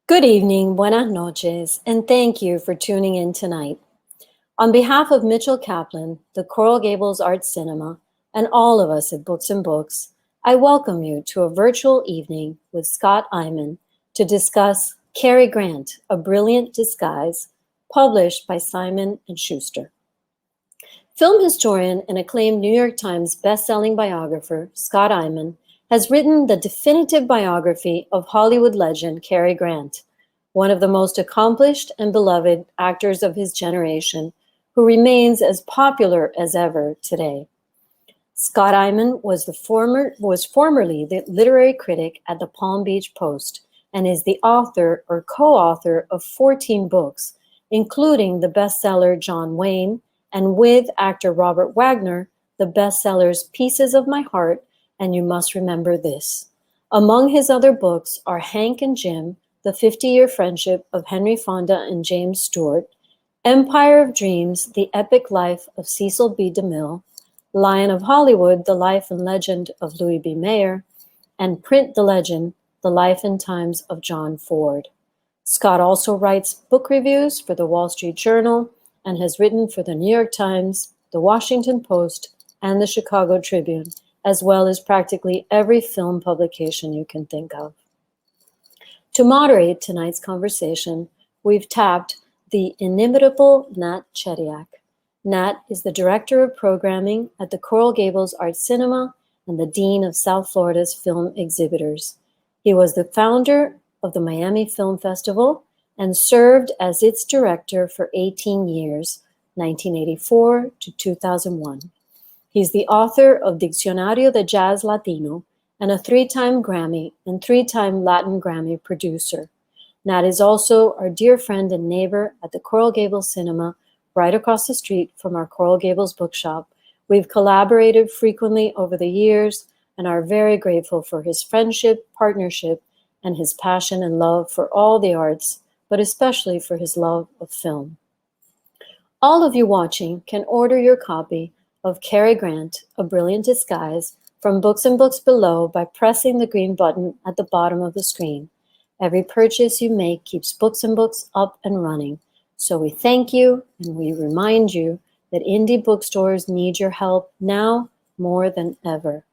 Good evening, buenas noches, and thank you for tuning in tonight. On behalf of Mitchell Kaplan, the Coral Gables Art Cinema, and all of us at Books and Books, I welcome you to a virtual evening with Scott Eyman to discuss Cary Grant, A Brilliant Disguise, published by Simon & Schuster. Film historian and acclaimed New York Times bestselling biographer Scott Eyman has written the definitive biography of Hollywood legend Cary Grant, one of the most accomplished and beloved actors of his generation, who remains as popular as ever today. Scott Eyman was formerly the literary critic at the Palm Beach Post and is the author or co-author of 14 books, including the bestseller John Wayne, and with actor Robert Wagner, the bestsellers Pieces of My Heart and You Must Remember This. Among his other books are Hank and Jim, The 50-Year Friendship of Henry Fonda and James Stewart, Empire of Dreams, The Epic Life of Cecil B. DeMille, Lion of Hollywood, The Life and Legend of Louis B. Mayer, and Print the Legend, The Life and Times of John Ford. Scott also writes book reviews for the Wall Street Journal and has written for the New York Times, the Washington Post, and the Chicago Tribune, as well as practically every film publication you can think of. To moderate tonight's conversation, we've tapped the inimitable Nat Chediak. Nat is the Director of Programming at the Coral Gables Art Cinema and the Dean of South Florida's Film Exhibitors. He was the founder of the Miami Film Festival and served as its director for 18 years, 1984 to 2001. He's the author of Diccionario de Jazz Latino and a 3-time Grammy and 3-time Latin Grammy producer. Nat is also our dear friend and neighbor at the Coral Gables Cinema, right across the street from our Coral Gables bookshop. We've collaborated frequently over the years and are very grateful for his friendship, partnership, and his passion and love for all the arts, but especially for his love of film. All of you watching can order your copy of Cary Grant, A Brilliant Disguise, from Books and Books below by pressing the green button at the bottom of the screen. Every purchase you make keeps Books and Books up and running. So we thank you and we remind you that indie bookstores need your help now more than ever.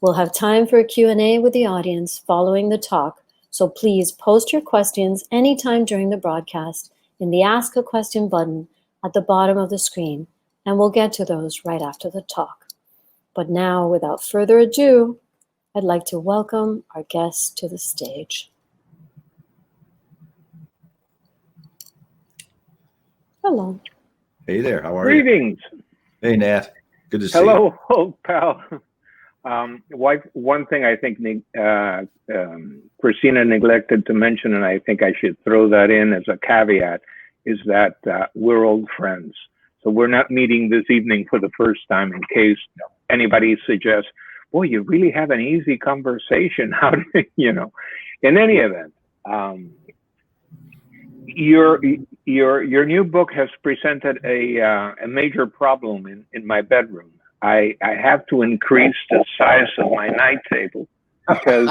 We'll have time for a Q&A with the audience following the talk, so please post your questions anytime during the broadcast in the Ask a Question button at the bottom of the screen, and we'll get to those right after the talk. But now, without further ado, I'd like to welcome our guests to the stage. Hello. Hey there, how are you? Greetings. Hey, Nat. Good to see Hello, old pal. One thing I think Christina neglected to mention, and I think I should throw that in as a caveat, is that we're old friends. So we're not meeting this evening for the first time, in case anybody suggests, boy, you really have an easy conversation. How do you know? In any event, your new book has presented a major problem in my bedroom. I have to increase the size of my night table because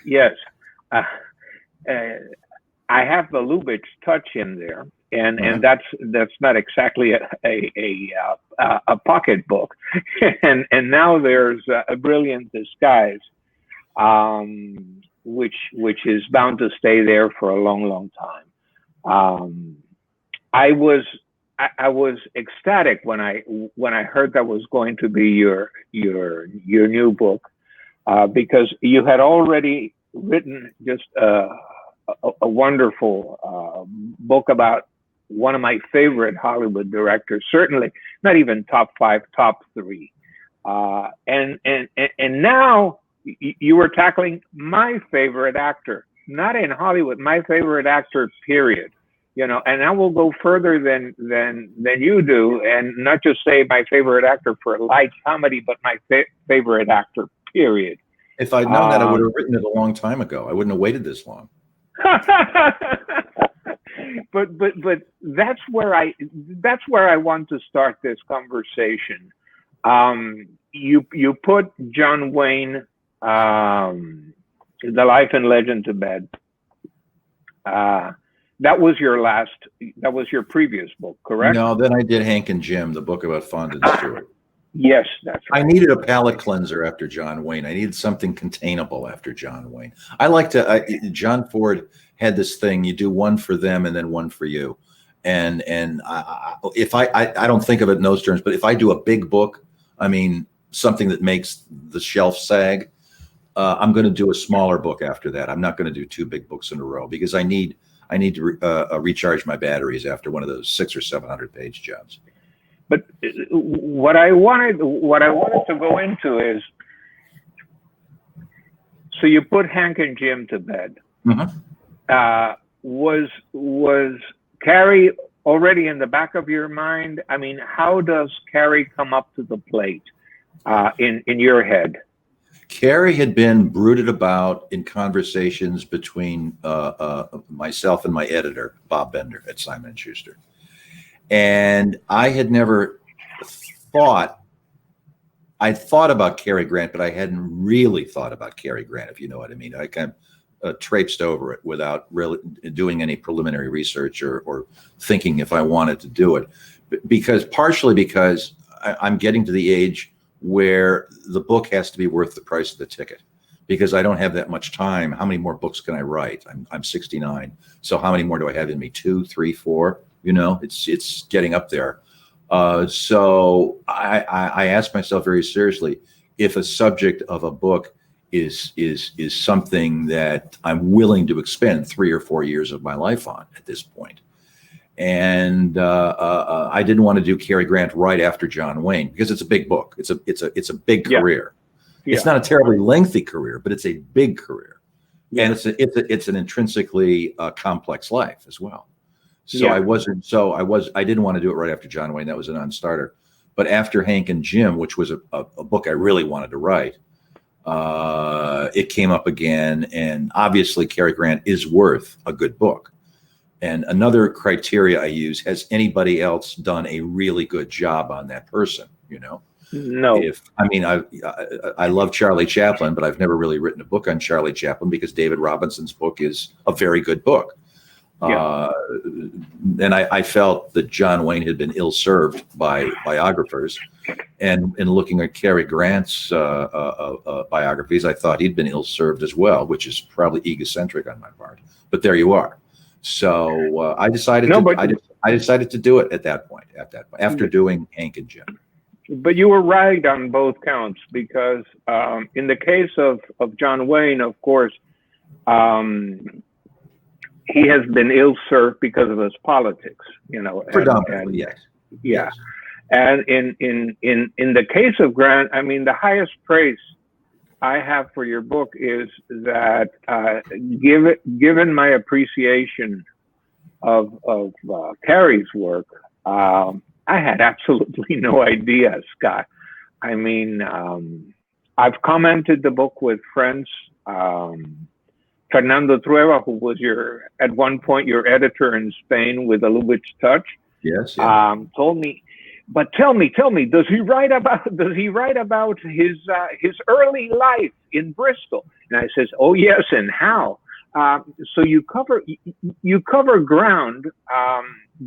yes, I have the Lubitsch touch in there, and that's not exactly a pocketbook. and now there's A Brilliant Disguise, which is bound to stay there for a long time. I was ecstatic when I heard that was going to be your new book, because you had already written just a wonderful book about one of my favorite Hollywood directors, certainly not even top 5, top 3. And now you were tackling my favorite actor, not in Hollywood, my favorite actor, period. You know, and I will go further than you do, and not just say my favorite actor for light comedy, but my favorite actor, period. If I'd known that, I would have written it a long time ago. I wouldn't have waited this long. but that's where I want to start this conversation. You put John Wayne, The Life and Legend, to bed. That was your previous book, correct? No, then I did Hank and Jim, the book about Fondant Stewart. Yes, that's right. I needed a palate cleanser after John Wayne. I needed something containable after John Wayne. John Ford had this thing, you do one for them and then one for you. And if I don't think of it in those terms, but if I do a big book, I mean, something that makes the shelf sag, I'm going to do a smaller book after that. I'm not going to do two big books in a row because I need to recharge my batteries after one of those 600 or 700 page jobs. But what I wanted to go into is, so you put Hank and Jim to bed. Mm-hmm. Was Cary already in the back of your mind? I mean, how does Cary come up to the plate in your head? Cary had been brooded about in conversations between myself and my editor, Bob Bender at Simon & Schuster. And I had never I'd thought about Cary Grant, but I hadn't really thought about Cary Grant, if you know what I mean. I kind of traipsed over it without really doing any preliminary research or thinking if I wanted to do it. Partially because I'm getting to the age where the book has to be worth the price of the ticket, because I don't have that much time. How many more books can I write? I'm 69. So how many more do I have in me? 2, 3, 4? You know, it's getting up there. So I asked myself very seriously, if a subject of a book is something that I'm willing to expend 3 or 4 years of my life on at this point. And I didn't want to do Cary Grant right after John Wayne because it's a big book. It's a big career. Yeah. It's not a terribly lengthy career, but it's a big career, and it's an intrinsically complex life as well. So I didn't want to do it right after John Wayne. That was a non-starter. But after Hank and Jim, which was a book I really wanted to write, it came up again. And obviously Cary Grant is worth a good book. And another criteria I use, has anybody else done a really good job on that person? You know? No. I love Charlie Chaplin, but I've never really written a book on Charlie Chaplin because David Robinson's book is a very good book. Yeah. And I felt that John Wayne had been ill-served by biographers, and in looking at Cary Grant's biographies, I thought he'd been ill-served as well, which is probably egocentric on my part. But there you are. So I decided to do it at that point. After doing Hank and Jim. But you were right on both counts, because in the case of John Wayne, of course. He has been ill-served because of his politics, you know. Predominantly, yes. Yeah, and in the case of Grant, I mean, the highest praise I have for your book is that, given my appreciation of Cary's work, I had absolutely no idea, Scott. I mean, I've commented the book with friends. Fernando Trueba, who was at one point your editor in Spain with a Lubitsch Touch, yes. Told me, but tell me, does he write about his early life in Bristol? And I says, oh yes, and how? So you cover ground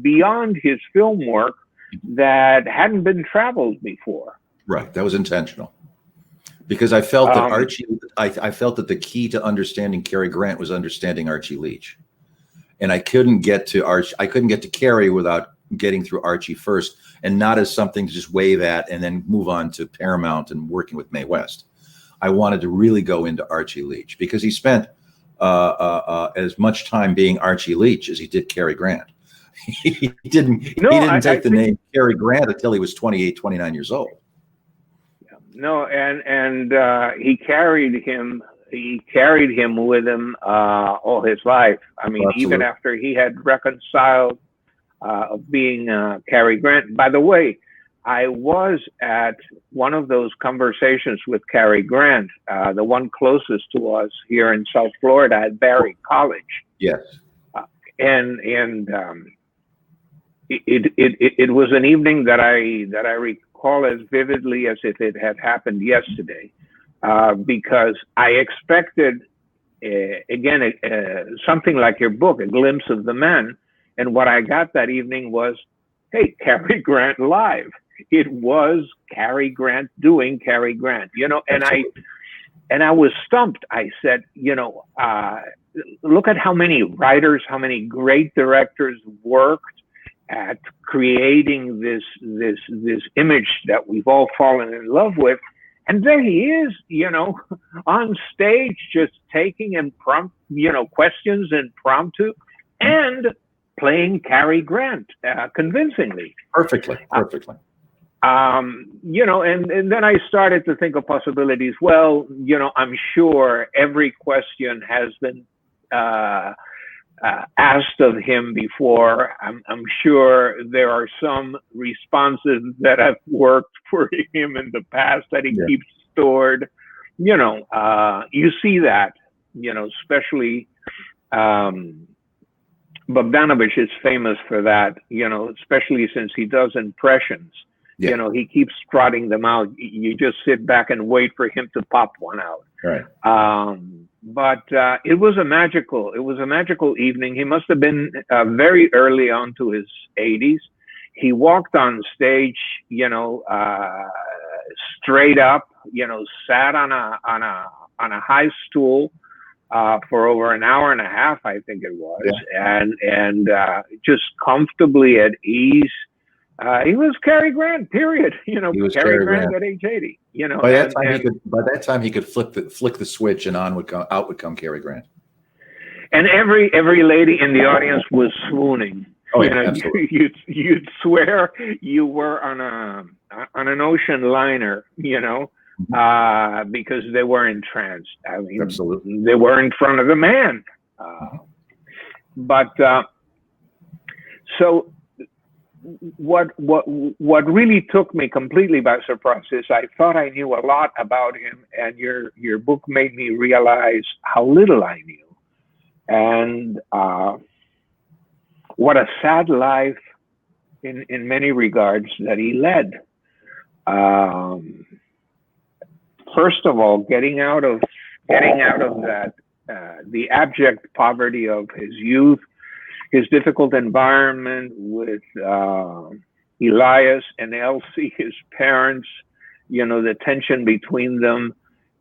beyond his film work that hadn't been traveled before. Right, that was intentional. Because I felt that I felt that the key to understanding Cary Grant was understanding Archie Leach, and I couldn't get to Cary without getting through Archie first, and not as something to just wave at and then move on to Paramount and working with Mae West. I wanted to really go into Archie Leach because he spent as much time being Archie Leach as he did Cary Grant. He didn't take the name Cary Grant until he was 28, 29 years old. No, and he carried him with him all his life. I mean, absolutely. Even after he had reconciled of being Cary Grant. By the way, I was at one of those conversations with Cary Grant, the one closest to us here in South Florida at Barry College. Yes, and it was an evening that I recall as vividly as if it had happened yesterday, because I expected again, something like your book, A Glimpse of the Man. And what I got that evening was, hey, Cary Grant live. It was Cary Grant doing Cary Grant, and I was stumped. I said, look at how many writers, how many great directors worked at creating this image that we've all fallen in love with. And there he is, on stage, just taking questions impromptu and playing Cary Grant convincingly. Perfectly. And then I started to think of possibilities. Well, I'm sure every question has been asked of him before. I'm sure there are some responses that have worked for him in the past that he keeps stored. You see that, especially Bogdanovich is famous for that, especially since he does impressions. Yeah. He keeps trotting them out. You just sit back and wait for him to pop one out. Right. But it was a magical evening. He must have been very early on to his 80s. He walked on stage, straight up, sat on a high stool for over an hour and a half, I think it was, and just comfortably at ease. He was Cary Grant, period. He was Cary Grant at age 80. By that time he could flick the switch, and out would come Cary Grant. And every lady in the audience was swooning. Oh yeah, absolutely. You'd swear you were on an ocean liner, because they were entranced. I mean, absolutely, they were in front of the man. So what really took me completely by surprise is I thought I knew a lot about him, and your book made me realize how little I knew, and what a sad life in many regards that he led. First of all, getting out of that the abject poverty of his youth, his difficult environment with Elias and Elsie, his parents, the tension between them,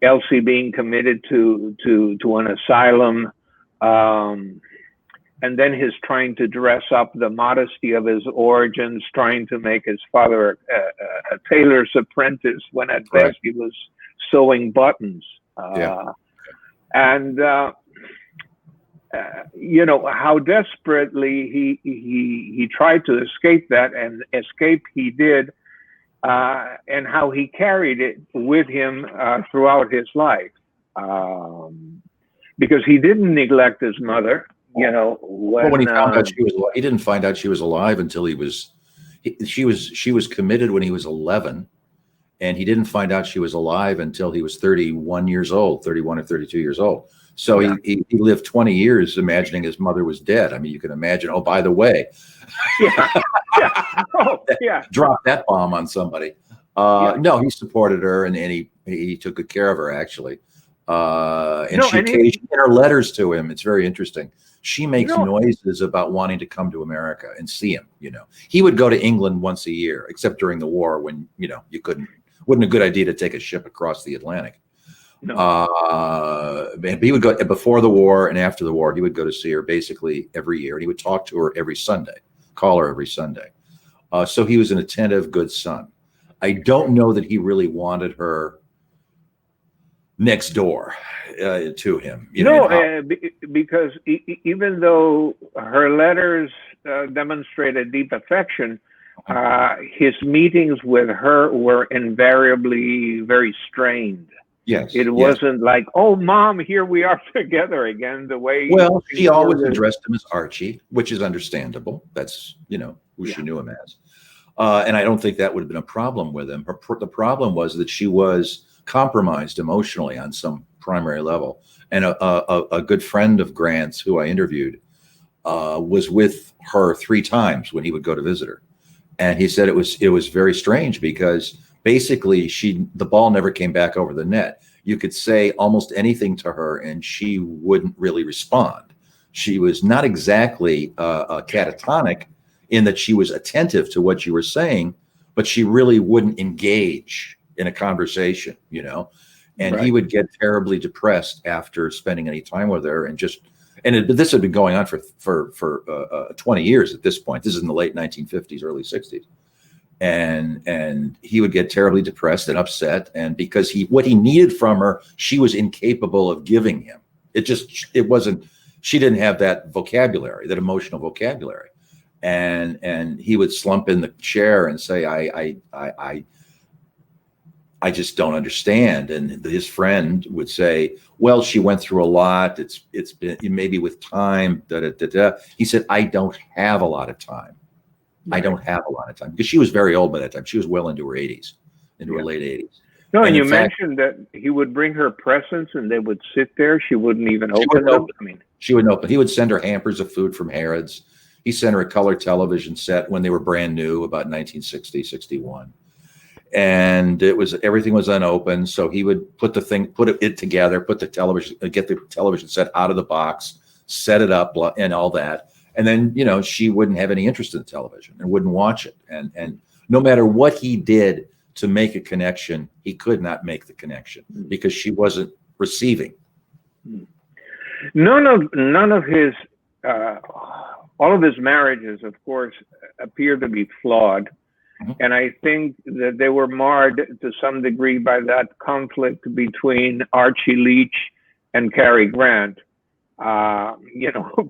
Elsie being committed to an asylum, and then his trying to dress up the modesty of his origins, trying to make his father a tailor's apprentice when at best he was sewing buttons. And how desperately he tried to escape that, and escape he did, and how he carried it with him throughout his life, because he didn't neglect his mother. When he found out he didn't find out she was alive until she was committed when he was 11, and he didn't find out she was alive until he was 31 or 32 years old. So he lived 20 years imagining his mother was dead. I mean, you can imagine, oh, by the way, drop that bomb on somebody. No, he supported her, and he took good care of her, actually. In her letters to him, it's very interesting. She makes noises about wanting to come to America and see him. He would go to England once a year, except during the war when, wasn't a good idea to take a ship across the Atlantic. He would go before the war and after the war. He would go to see her basically every year, and he would talk to her every Sunday, call her every Sunday. So he was an attentive, good son. I don't know that he really wanted her next door to him. Because even though her letters demonstrated deep affection, his meetings with her were invariably very strained. Yes. It wasn't like, oh, Mom, here we are together again, the way. Well, she always addressed him as Archie, which is understandable. That's, who she knew him as. And I don't think that would have been a problem with him. The problem was that she was compromised emotionally on some primary level. And a good friend of Grant's, who I interviewed, was with her 3 times when he would go to visit her. And he said it was very strange because basically the ball never came back over the net. You could say almost anything to her and she wouldn't really respond. She was not exactly catatonic in that she was attentive to what you were saying, but she really wouldn't engage in a conversation, you know? And Right. he would get terribly depressed after spending any time with her, and this had been going on for 20 years at this point. This is in the late 1950s, early 60s. And he would get terribly depressed and upset. And because what he needed from her, she was incapable of giving him. It wasn't, she didn't have that vocabulary, that emotional vocabulary. And he would slump in the chair and say, I just don't understand. And his friend would say, well, she went through a lot. It's been maybe with time, da, da, da, da. He said, I don't have a lot of time. Right. I don't have a lot of time, because she was very old by that time. She was well into her 80s, into her late 80s. No, and you in fact, mentioned that he would bring her presents and they would sit there. She wouldn't even open them. I mean, she wouldn't open. He would send her hampers of food from Harrods. He sent her a color television set when they were brand new, about 1960, 61. And everything was unopened. So he would put it together, get the television set out of the box, set it up and all that. And then, you know, she wouldn't have any interest in television and wouldn't watch it. And no matter what he did to make a connection, he could not make the connection because she wasn't receiving. None of his, all of his marriages, of course, appear to be flawed. Mm-hmm. And I think that they were marred to some degree by that conflict between Archie Leach and Cary Grant, you know,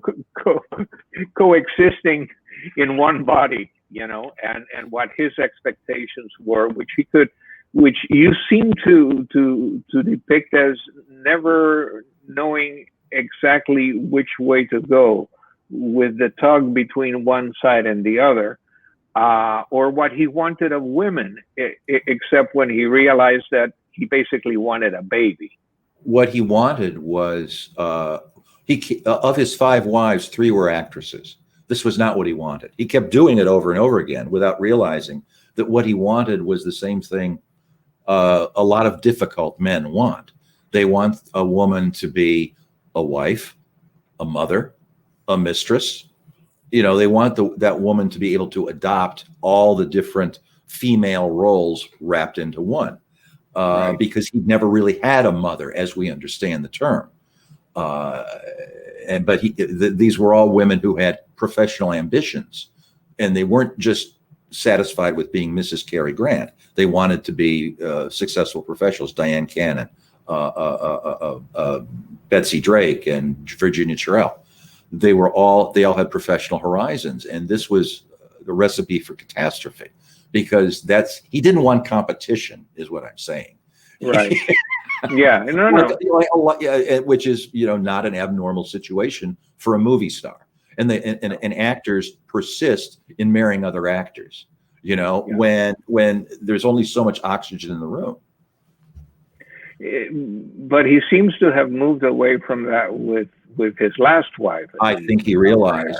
coexisting in one body, you know, and what his expectations were, which you seem to depict as never knowing exactly which way to go, with the tug between one side and the other. Or what he wanted of women, except when he realized that he basically wanted a baby. What he wanted was, of his 5 wives, 3 were actresses. This was not what he wanted. He kept doing it over and over again without realizing that what he wanted was the same thing a lot of difficult men want. They want a woman to be a wife, a mother, a mistress. You know, they want that woman to be able to adopt all the different female roles wrapped into one, right. Because he never really had a mother, as we understand the term. But these were all women who had professional ambitions, and they weren't just satisfied with being Mrs. Cary Grant. They wanted to be successful professionals. Diane Cannon, Betsy Drake, and Virginia Cherelle. They all had professional horizons, and this was the recipe for catastrophe, because he didn't want competition, is what I'm saying. Right. Yeah. No. Which is, you know, not an abnormal situation for a movie star, and actors persist in marrying other actors. You know, when there's only so much oxygen in the room. But he seems to have moved away from that with his last wife. I think he realized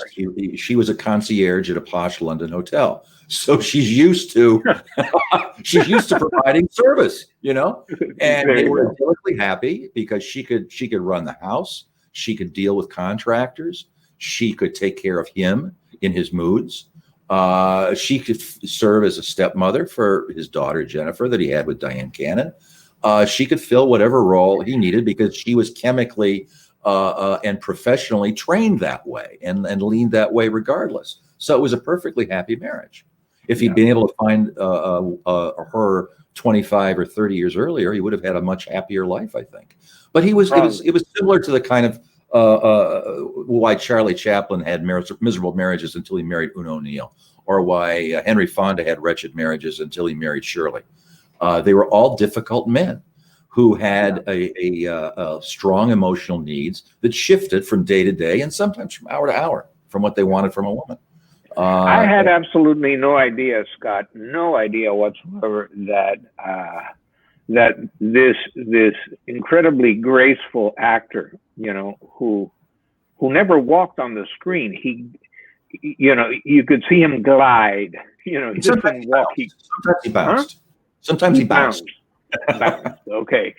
she was a concierge at a posh London hotel, so she's used to providing service, you know. And they were idyllically happy because she could run the house, she could deal with contractors, she could take care of him in his moods. She could serve as a stepmother for his daughter Jennifer that he had with Diane Cannon. She could fill whatever role he needed because she was chemically and professionally trained that way and leaned that way regardless. So it was a perfectly happy marriage. If he'd been able to find her 25 or 30 years earlier, he would have had a much happier life, I think. But it was similar to the kind of why Charlie Chaplin had miserable marriages until he married Una O'Neill, or why Henry Fonda had wretched marriages until he married Shirley. They were all difficult men who had a strong emotional needs that shifted from day to day and sometimes from hour to hour from what they wanted from a woman. I had absolutely no idea, Scott, no idea whatsoever that this incredibly graceful actor, you know, who never walked on the screen. He, you know, you could see him glide. You know, he didn't walk. Sometimes he bounced. Sometimes he bounced. Okay.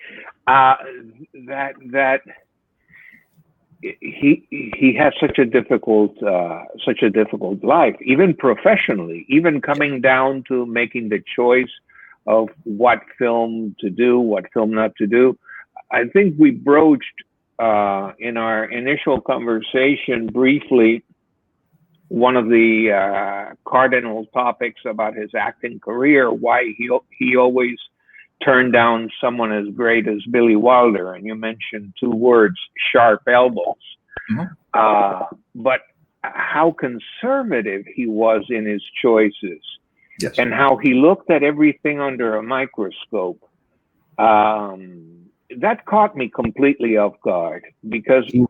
that he had such a difficult life, even professionally, even coming down to making the choice of what film to do, what film not to do. I think we broached in our initial conversation briefly one of the cardinal topics about his acting career, why he always turned down someone as great as Billy Wilder, and you mentioned two words, sharp elbows. Mm-hmm. But how conservative he was in his choices, Yes. and how he looked at everything under a microscope. That caught me completely off guard, because he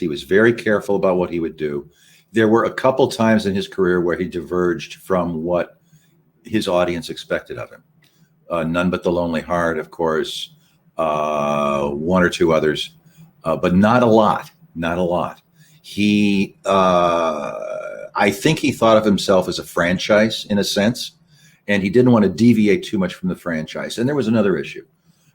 was very careful about what he would do. There were a couple times in his career where he diverged from what his audience expected of him. None But the Lonely Heart, of course, one or two others, but not a lot. Not a lot. I think he thought of himself as a franchise in a sense, and he didn't want to deviate too much from the franchise. And there was another issue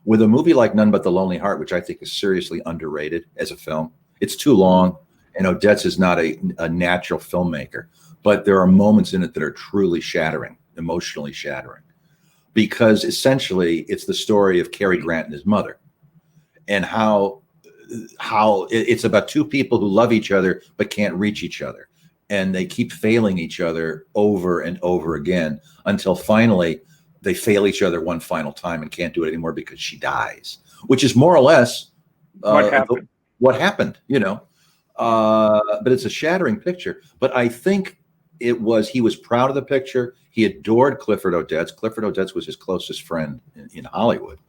with a movie like None But the Lonely Heart, which I think is seriously underrated as a film. It's too long, and Odets is not a natural filmmaker, but there are moments in it that are truly shattering, emotionally shattering, because essentially it's the story of Cary Grant and his mother, and how it's about two people who love each other but can't reach each other, and they keep failing each other over and over again until finally they fail each other one final time and can't do it anymore because she dies, which is more or less what happened, you know. But it's a shattering picture. But I think he was proud of the picture. He adored Clifford Odets. Clifford Odets was his closest friend in Hollywood.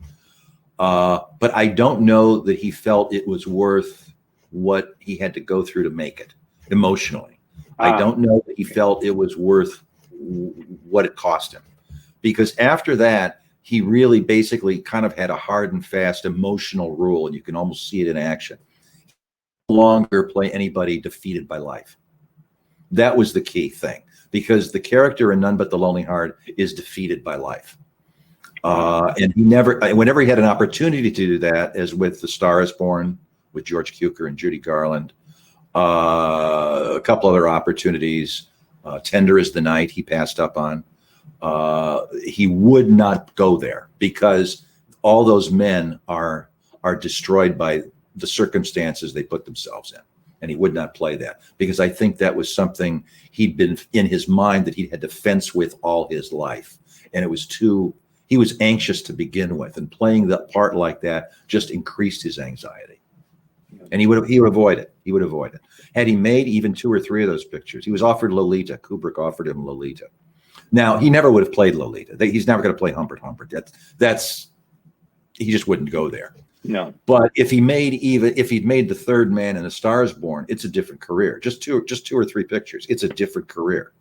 But I don't know that he felt it was worth what he had to go through to make it emotionally. I don't know that he felt it was worth what it cost him, because after that, he really basically kind of had a hard and fast emotional rule, and you can almost see it in action. He no longer play anybody defeated by life. That was the key thing, because the character in None But the Lonely Heart is defeated by life. And whenever he had an opportunity to do that, as with The Star Is Born with George Cukor and Judy Garland, a couple other opportunities, Tender Is the Night he passed up on, he would not go there, because all those men are destroyed by the circumstances they put themselves in. And he would not play that, because I think that was something he'd been in his mind that he had to fence with all his life. And he was anxious to begin with, and playing the part like that just increased his anxiety. And he would avoid it. He would avoid it. Had he made even two or three of those pictures, he was offered Lolita. Kubrick offered him Lolita. Now, he never would have played Lolita. He's never going to play Humbert Humbert. He just wouldn't go there. No. But if he'd made The Third Man and A Star Is Born, it's a different career. Just two or three pictures, it's a different career.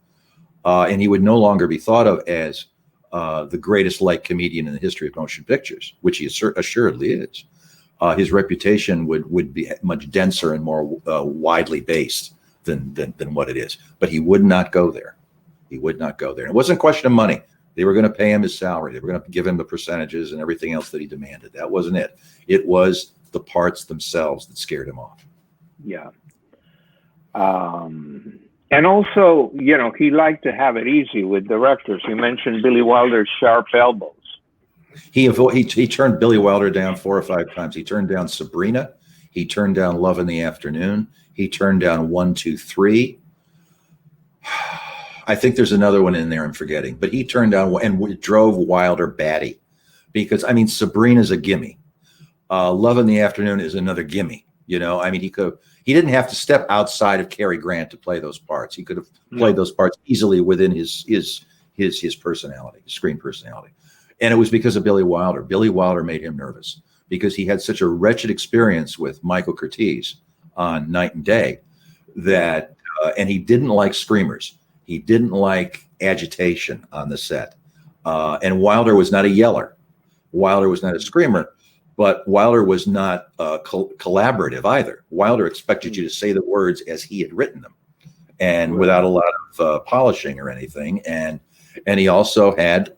And he would no longer be thought of as the greatest light comedian in the history of motion pictures, which he assuredly is. His reputation would be much denser and more widely based than what it is. But he would not go there. He would not go there. And it wasn't a question of money. They were going to pay him his salary. They were going to give him the percentages and everything else that he demanded. That wasn't it. It was the parts themselves that scared him off. Yeah. And also, he liked to have it easy with directors. You mentioned Billy Wilder's sharp elbows. He turned Billy Wilder down 4 or 5 times. He turned down Sabrina. He turned down Love in the Afternoon. He turned down 1, 2, 3. I think there's another one in there I'm forgetting, but he turned down and drove Wilder batty, because Sabrina's a gimme. Love in the Afternoon is another gimme. He didn't have to step outside of Cary Grant to play those parts. He could have played those parts easily within his personality, his screen personality. And it was because of Billy Wilder. Billy Wilder made him nervous, because he had such a wretched experience with Michael Curtiz on Night and Day that, and he didn't like screamers. He didn't like agitation on the set. And Wilder was not a yeller. Wilder was not a screamer, but Wilder was not collaborative either. Wilder expected you to say the words as he had written them, and without a lot of polishing or anything. And he also had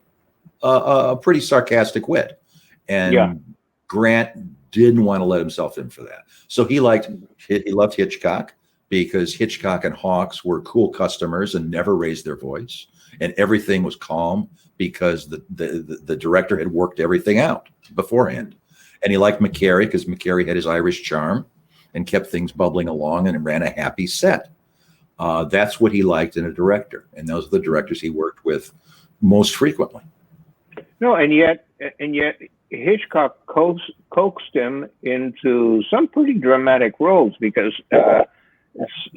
a pretty sarcastic wit. And Grant didn't want to let himself in for that. So he loved Hitchcock because Hitchcock and Hawks were cool customers and never raised their voice, and everything was calm because the director had worked everything out beforehand. And he liked McCary because McCary had his Irish charm and kept things bubbling along and ran a happy set. That's what he liked in a director, and those are the directors he worked with most frequently. No, and yet Hitchcock coaxed him into some pretty dramatic roles because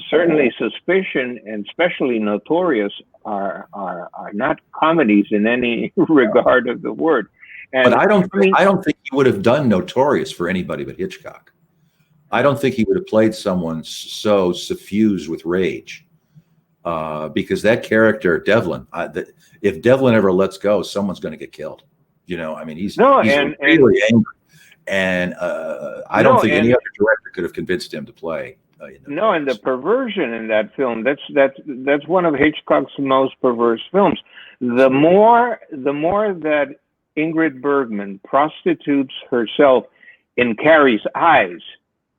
certainly Suspicion and especially Notorious are not comedies in any regard of the word. And but I don't think he would have done Notorious for anybody but Hitchcock. I don't think he would have played someone so suffused with rage, because that character Devlin, if Devlin ever lets go, someone's going to get killed. You know, I mean, he's really angry, and I don't think any other director could have convinced him to play. And the perversion in that film, that's one of Hitchcock's most perverse films. The more that Ingrid Bergman prostitutes herself in Cary's eyes,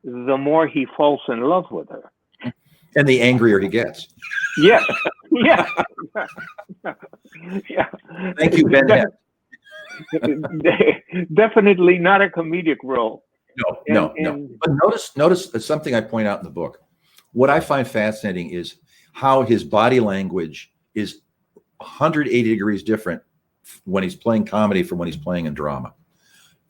the more he falls in love with her. And the angrier he gets. Yeah. Thank you, Ben. Definitely not a comedic role. No. But notice something I point out in the book. What I find fascinating is how his body language is 180 degrees different when he's playing comedy from when he's playing in drama.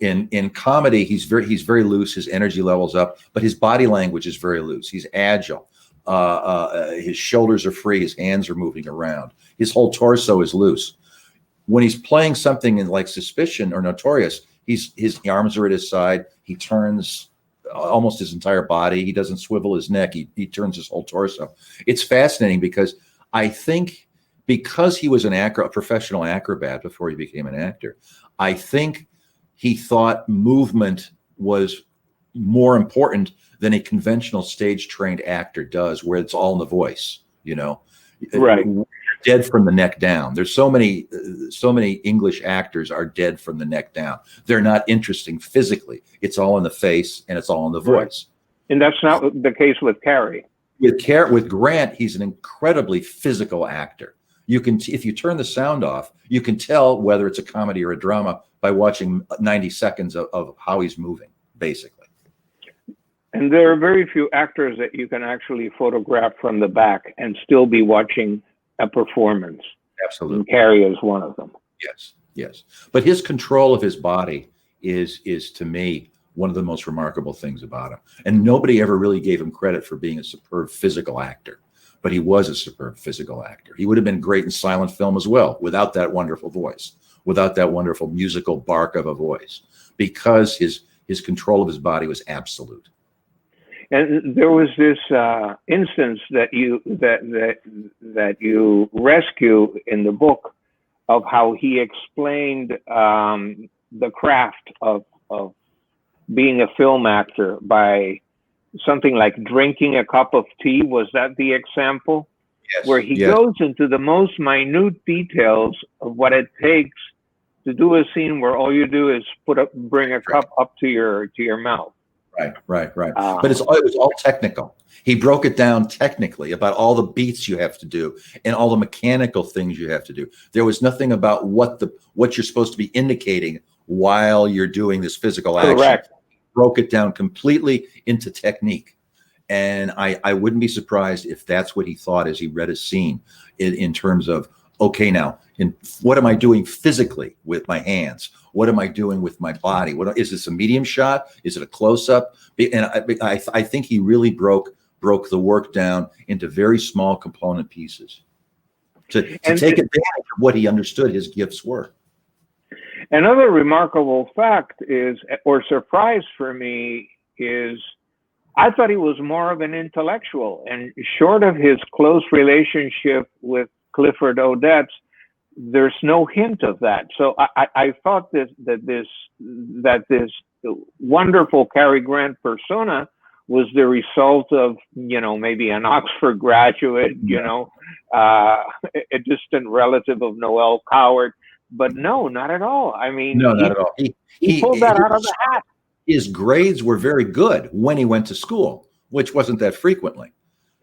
In comedy, he's very loose. His energy level's up, but his body language is very loose. He's agile. His shoulders are free. His hands are moving around. His whole torso is loose. When he's playing something in like Suspicion or Notorious, his arms are at his side. He turns almost his entire body. He doesn't swivel his neck. He turns his whole torso. It's fascinating because I think because he was a professional acrobat before he became an actor, I think he thought movement was more important than a conventional stage-trained actor does, where it's all in the voice, you know. Right. Dead from the neck down. There's so many English actors are dead from the neck down. They're not interesting physically. It's all in the face and it's all in the voice. And that's not the case with Cary. With Grant, he's an incredibly physical actor. You can, if you turn the sound off, you can tell whether it's a comedy or a drama by watching 90 seconds of how he's moving, basically. And there are very few actors that you can actually photograph from the back and still be watching a performance. Absolutely. And Cary is one of them. Yes. But his control of his body is to me one of the most remarkable things about him. And nobody ever really gave him credit for being a superb physical actor, but he was a superb physical actor. He would have been great in silent film as well, without that wonderful voice, without that wonderful musical bark of a voice, because his control of his body was absolute. And there was this instance that you rescue in the book of how he explained the craft of being a film actor by something like drinking a cup of tea. Was that the example? Yes. Where he goes into the most minute details of what it takes to do a scene where all you do is bring a cup up to your mouth. Right. But it was all technical. He broke it down technically about all the beats you have to do and all the mechanical things you have to do. There was nothing about what you're supposed to be indicating while you're doing this physical action. Correct. He broke it down completely into technique. And I wouldn't be surprised if that's what he thought as he read a scene in terms of, okay, now, what am I doing physically with my hands? What am I doing with my body? Is this a medium shot? Is it a close-up? And I think he really broke the work down into very small component pieces to take advantage of what he understood his gifts were. Another remarkable fact is, or surprise for me, is I thought he was more of an intellectual, and short of his close relationship with Clifford Odets, there's no hint of that. So I thought that this wonderful Cary Grant persona was the result of, maybe an Oxford graduate, a distant relative of Noel Coward, but no, not at all. I mean, No, not at all. he pulled that out of the hat. His grades were very good when he went to school, which wasn't that frequently.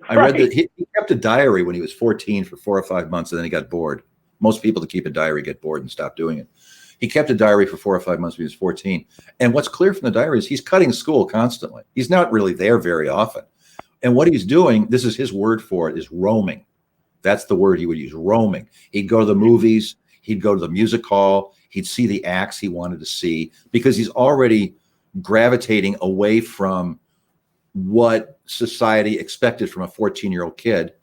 I read Right. that he kept a diary when he was 14 for 4 or 5 months, and then he got bored. Most people that keep a diary get bored and stop doing it. He kept a diary for 4 or 5 months when he was 14. And what's clear from the diary is he's cutting school constantly. He's not really there very often. And what he's doing, this is his word for it, is roaming. That's the word he would use, roaming. He'd go to the movies. He'd go to the music hall. He'd see the acts he wanted to see because he's already gravitating away from what society expected from a 14-year-old kid.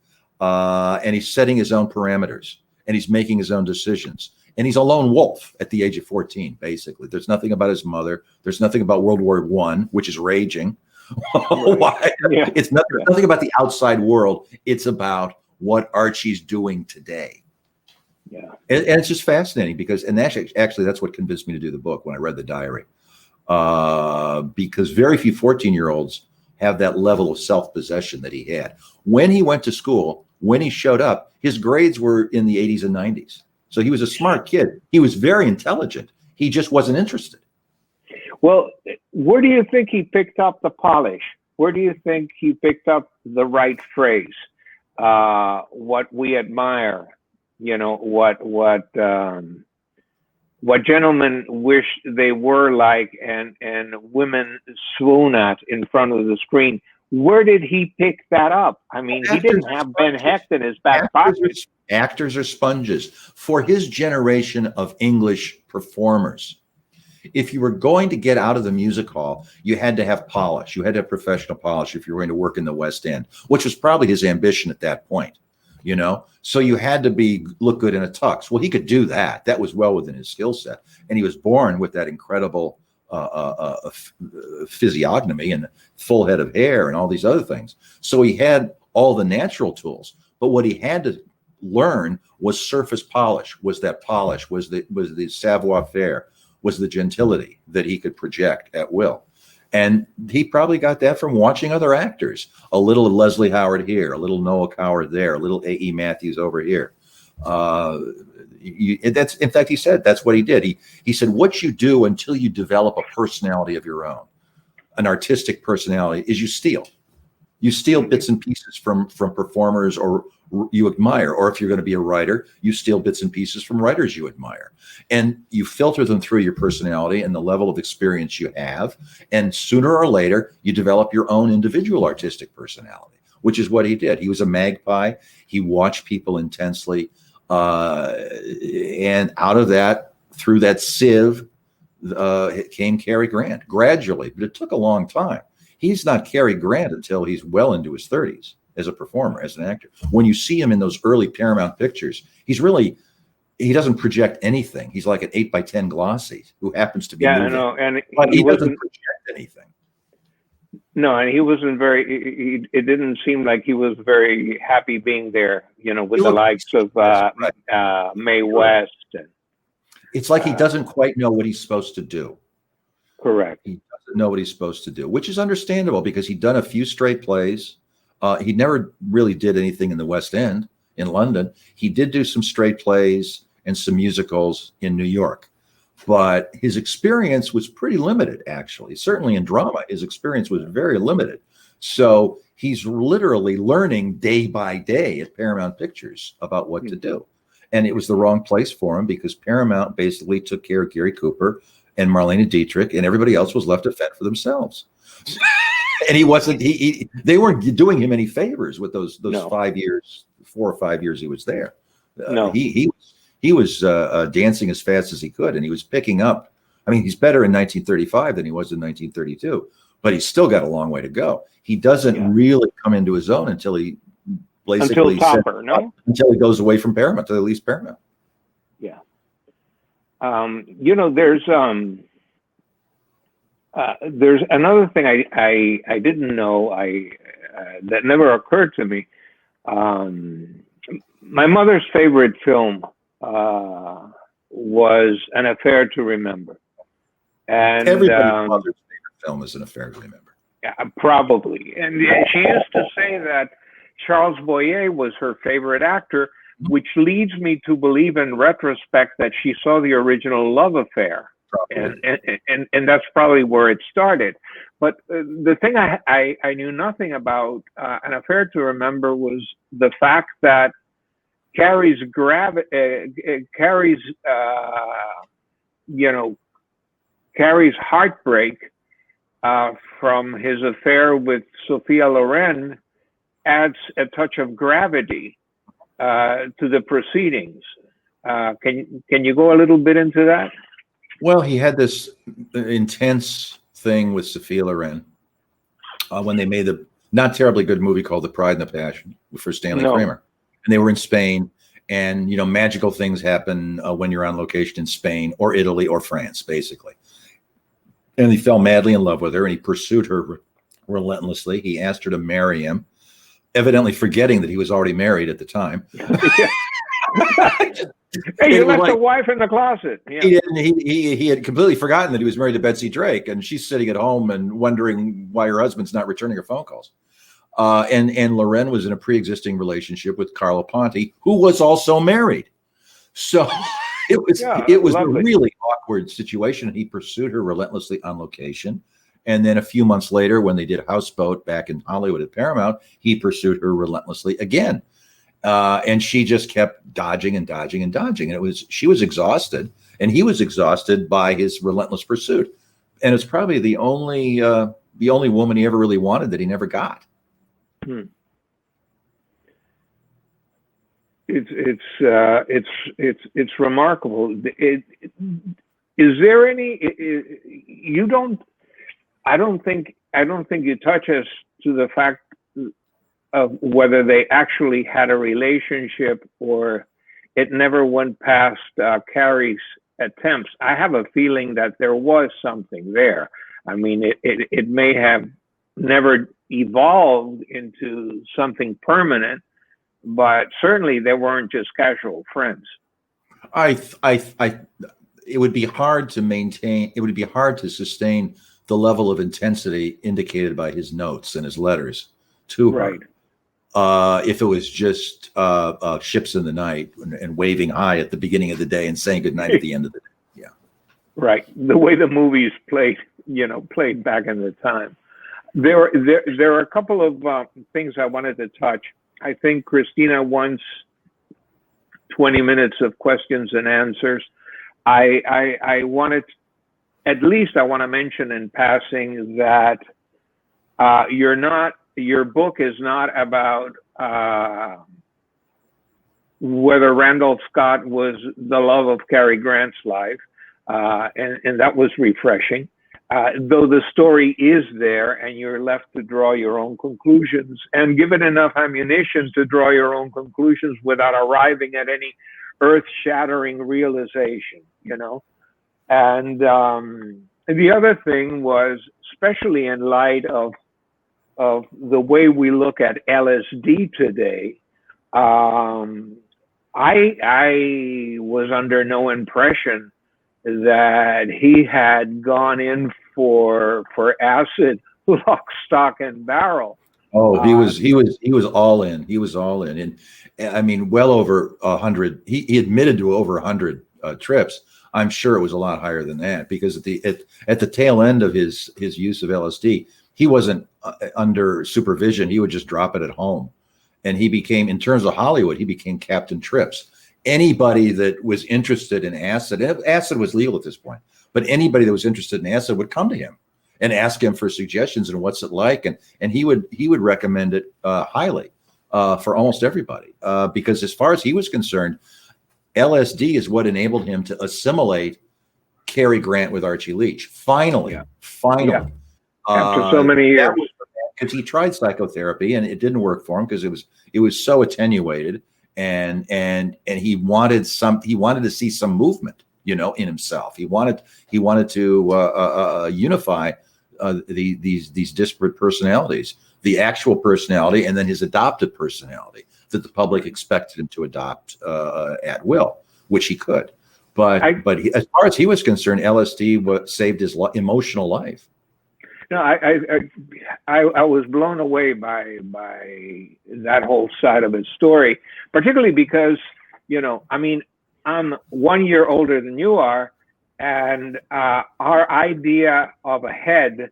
And he's setting his own parameters and he's making his own decisions. And he's a lone wolf at the age of 14, basically. There's nothing about his mother. There's nothing about World War I, which is raging. Why? Yeah. It's nothing about the outside world. It's about what Archie's doing today. Yeah. And it's just fascinating because, and actually that's what convinced me to do the book when I read the diary. Because very few 14-year-olds have that level of self-possession that he had. When he went to school, when he showed up, his grades were in the 80s and 90s. So he was a smart kid. He was very intelligent. He just wasn't interested. Well, where do you think he picked up the polish? Where do you think he picked up the right phrase? What we admire, you know, what gentlemen wish they were like, and women swoon at in front of the screen. Where did he pick that up? I mean, he didn't have Ben Hecht in his back pocket. Actors are sponges. For his generation of English performers, if you were going to get out of the music hall, you had to have polish. You had to have professional polish if you were going to work in the West End, which was probably his ambition at that point, you know? So you had to look good in a tux. Well, he could do that. That was well within his skill set. And he was born with that incredible physiognomy and full head of hair and all these other things. So he had all the natural tools. But what he had to learn was surface polish, was the savoir-faire, was the gentility that he could project at will. And he probably got that from watching other actors. A little Leslie Howard here, a little Noah Coward there, a little A.E. Matthews over here. That's, in fact, he said that's what he did. He said, what you do until you develop a personality of your own, an artistic personality, is you steal. You steal bits and pieces from performers or you admire, or if you're going to be a writer, you steal bits and pieces from writers you admire, and you filter them through your personality and the level of experience you have, and sooner or later you develop your own individual artistic personality, which is what he did. He was a magpie. He watched people intensely, and out of that, through that sieve, came Cary Grant gradually, but it took a long time. He's not Cary Grant until he's well into his 30s as a performer, as an actor. When you see him in those early Paramount pictures, he doesn't project anything. He's like an 8x10 glossy who happens to be moving. I know, and but he doesn't project anything. No, and he wasn't very. It didn't seem like he was very happy being there. You know, with the likes of Mae West. And, it's like he doesn't quite know what he's supposed to do. Correct. He doesn't know what he's supposed to do, which is understandable because he'd done a few straight plays. He never really did anything in the West End in London. He did do some straight plays and some musicals in New York, but his experience was pretty limited, actually. Certainly in drama, his experience was very limited. So he's literally learning day by day at Paramount Pictures about what to do. And it was the wrong place for him because Paramount basically took care of Gary Cooper and Marlene Dietrich, and everybody else was left to fend for themselves. And he wasn't. They weren't doing him any favors with those 5 years, 4 or 5 years he was there. No, he was dancing as fast as he could, and he was picking up. I mean, he's better in 1935 than he was in 1932, but he's still got a long way to go. He doesn't really come into his own until he basically until he goes away from Paramount, to at least Paramount. Yeah. You know, there's another thing I didn't know that never occurred to me. My mother's favorite film was An Affair to Remember, and everybody's mother's favorite film is An Affair to Remember. Yeah, probably. And she used to say that Charles Boyer was her favorite actor which leads me to believe in retrospect that she saw the original love affair. And that's probably where it started. But the thing I knew nothing about, An Affair to Remember, was the fact that Cary's heartbreak from his affair with Sophia Loren adds a touch of gravity to the proceedings. Can you go a little bit into that? Well, he had this intense thing with Sophia Loren when they made the not terribly good movie called The Pride and the Passion for Stanley Kramer. And they were in Spain, and magical things happen when you're on location in Spain or Italy or France, basically. And he fell madly in love with her, and he pursued her relentlessly. He asked her to marry him, evidently forgetting that he was already married at the time. Hey, you left the wife in the closet. Yeah. He had completely forgotten that he was married to Betsy Drake, and she's sitting at home and wondering why her husband's not returning her phone calls. And Loren was in a pre-existing relationship with Carlo Ponti, who was also married. So it was a really awkward situation. He pursued her relentlessly on location. And then a few months later, when they did Houseboat back in Hollywood at Paramount, he pursued her relentlessly again. And she just kept dodging and dodging and dodging. And she was exhausted, and he was exhausted by his relentless pursuit. And it's probably the only woman he ever really wanted that he never got. It's remarkable. Is there any? I don't think you touch us to the fact of whether they actually had a relationship or it never went past Cary's attempts. I have a feeling that there was something there. I mean, it may have never evolved into something permanent, but certainly they weren't just casual friends. It would be hard to maintain. It would be hard to sustain the level of intensity indicated by his notes and his letters to her. Right. If it was just ships in the night and waving high at the beginning of the day and saying goodnight at the end of the day. Yeah. Right. The way the movies played back in the time. There are a couple of things I wanted to touch. I think Christina wants 20 minutes of questions and answers. I want to mention in passing that your book is not about whether Randolph Scott was the love of Cary Grant's life, and that was refreshing. Though the story is there and you're left to draw your own conclusions and given enough ammunition to draw your own conclusions without arriving at any earth-shattering realization, And the other thing was, especially in light of the way we look at LSD today, I was under no impression that he had gone in for acid, lock, stock, and barrel. Oh, he was all in. He was all in, and I mean, well over 100. He admitted to over 100 trips. I'm sure it was a lot higher than that because at the tail end of his use of LSD, he wasn't under supervision. He would just drop it at home, and he became, in terms of Hollywood, he became Captain Trips. Anybody that was interested in acid, and acid was legal at this point, but anybody that was interested in acid would come to him and ask him for suggestions and what's it like, and he would recommend it highly for almost everybody because as far as he was concerned, LSD is what enabled him to assimilate Cary Grant with Archie Leach. Finally. After so many years, because he tried psychotherapy and it didn't work for him because it was so attenuated. And he wanted to see some movement, in himself. He wanted to unify these disparate personalities, the actual personality, and then his adopted personality that the public expected him to adopt at will, which he could. But as far as he was concerned, LSD saved his emotional life. No, I was blown away by that whole side of his story, particularly because, you know, I mean, I'm 1 year older than you are, and our idea of a head,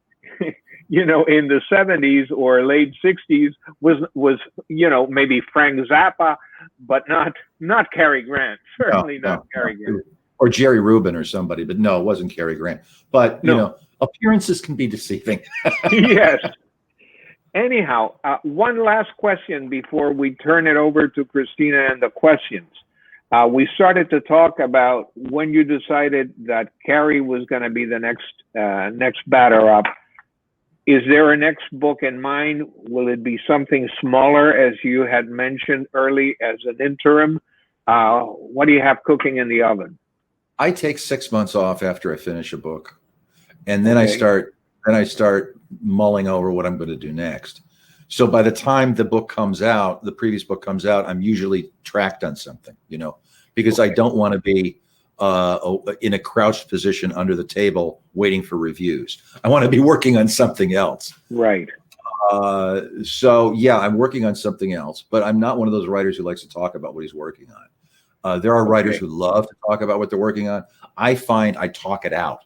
you know, in the 70s or late 60s was you know, maybe Frank Zappa, but not Cary Grant. Certainly not Cary Grant. Or Jerry Rubin or somebody, but no, it wasn't Cary Grant. But you know, appearances can be deceiving. Yes. Anyhow, one last question before we turn it over to Christina and the questions. We started to talk about when you decided that Cary was going to be the next batter up. Is there a next book in mind? Will it be something smaller, as you had mentioned early, as an interim? What do you have cooking in the oven? I take 6 months off after I finish a book, and then I start mulling over what I'm going to do next. So by the time the book comes out, the previous book comes out, I'm usually tracked on something, you know, because I don't want to be in a crouched position under the table waiting for reviews. I want to be working on something else. Right. So yeah, I'm working on something else, but I'm not one of those writers who likes to talk about what he's working on. There are writers who love to talk about what they're working on. I find I talk it out.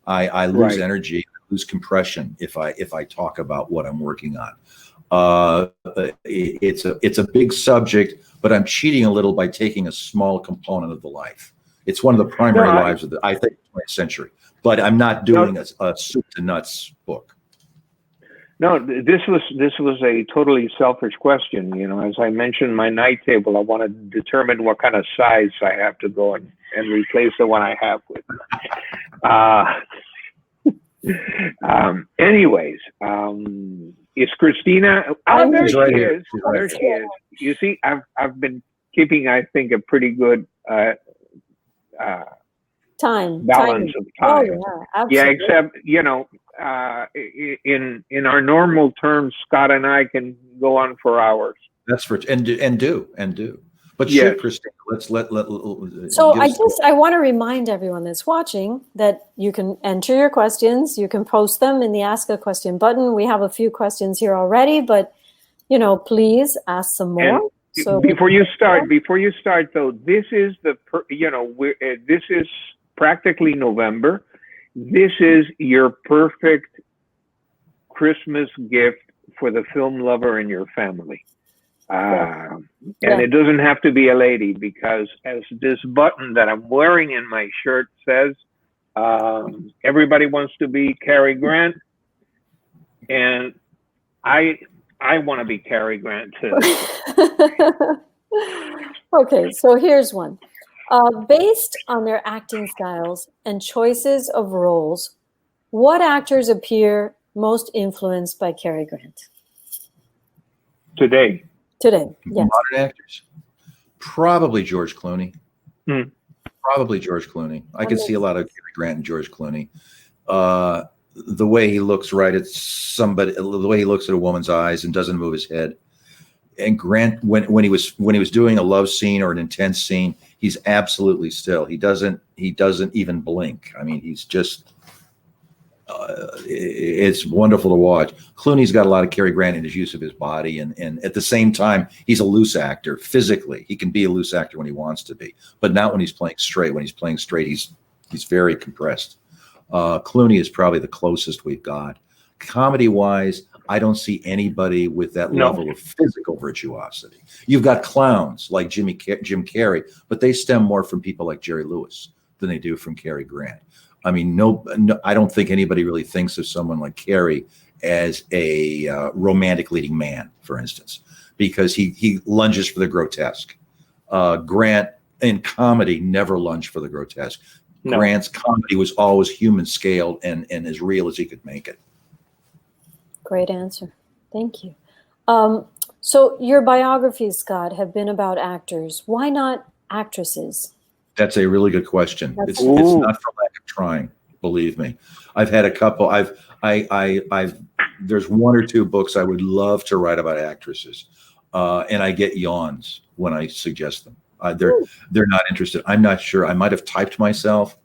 I lose energy, lose compression if I talk about what I'm working on. It's a big subject, but I'm cheating a little by taking a small component of the life. It's one of the primary lives of the 20th century. But I'm not doing a soup to nuts book. No, this was a totally selfish question. You know, as I mentioned, my night table, I want to determine what kind of size I have to go and replace the one I have with. Anyways, is Christina? Oh, there she is. There she is. You see, I've been keeping, I think, a pretty good balance of time. Oh, yeah, absolutely. Yeah, except, you know, in our normal terms, Scott and I can go on for hours. That's for and do. But yes. Christina, let's let. So I want to remind everyone that's watching that you can enter your questions. You can post them in the Ask a Question button. We have a few questions here already, but you know, please ask some more. And so before you start though, this is this is practically November. This is your perfect Christmas gift for the film lover in your family. And it doesn't have to be a lady, because as this button that I'm wearing in my shirt says, everybody wants to be Cary Grant. And I want to be Cary Grant too. Okay, so here's one. Based on their acting styles and choices of roles, what actors appear most influenced by Cary Grant? Today, yes. Modern actors? Probably George Clooney. Probably George Clooney. I could see a lot of Cary Grant and George Clooney. The way he looks right at somebody, the way he looks at a woman's eyes and doesn't move his head. And Grant, when he was doing a love scene or an intense scene, he's absolutely still. He doesn't even blink. I mean, he's just. It's wonderful to watch. Clooney's got a lot of Cary Grant in his use of his body, and at the same time, he's a loose actor physically. He can be a loose actor when he wants to be, but not when he's playing straight. When he's playing straight, he's very compressed. Clooney is probably the closest we've got. Comedy-wise, I don't see anybody with that level of physical virtuosity. You've got clowns like Jim Carrey, but they stem more from people like Jerry Lewis than they do from Cary Grant. I mean, no, I don't think anybody really thinks of someone like Cary as a romantic leading man, for instance, because he lunges for the grotesque. Grant in comedy never lunged for the grotesque. No. Grant's comedy was always human scaled and as real as he could make it. Great answer. Thank you. So your biographies, Scott, have been about actors. Why not actresses? That's a really good question. It's not for lack of trying, believe me. I've had a couple. There's one or two books I would love to write about actresses, and I get yawns when I suggest them. They're not interested. I'm not sure. I might have typed myself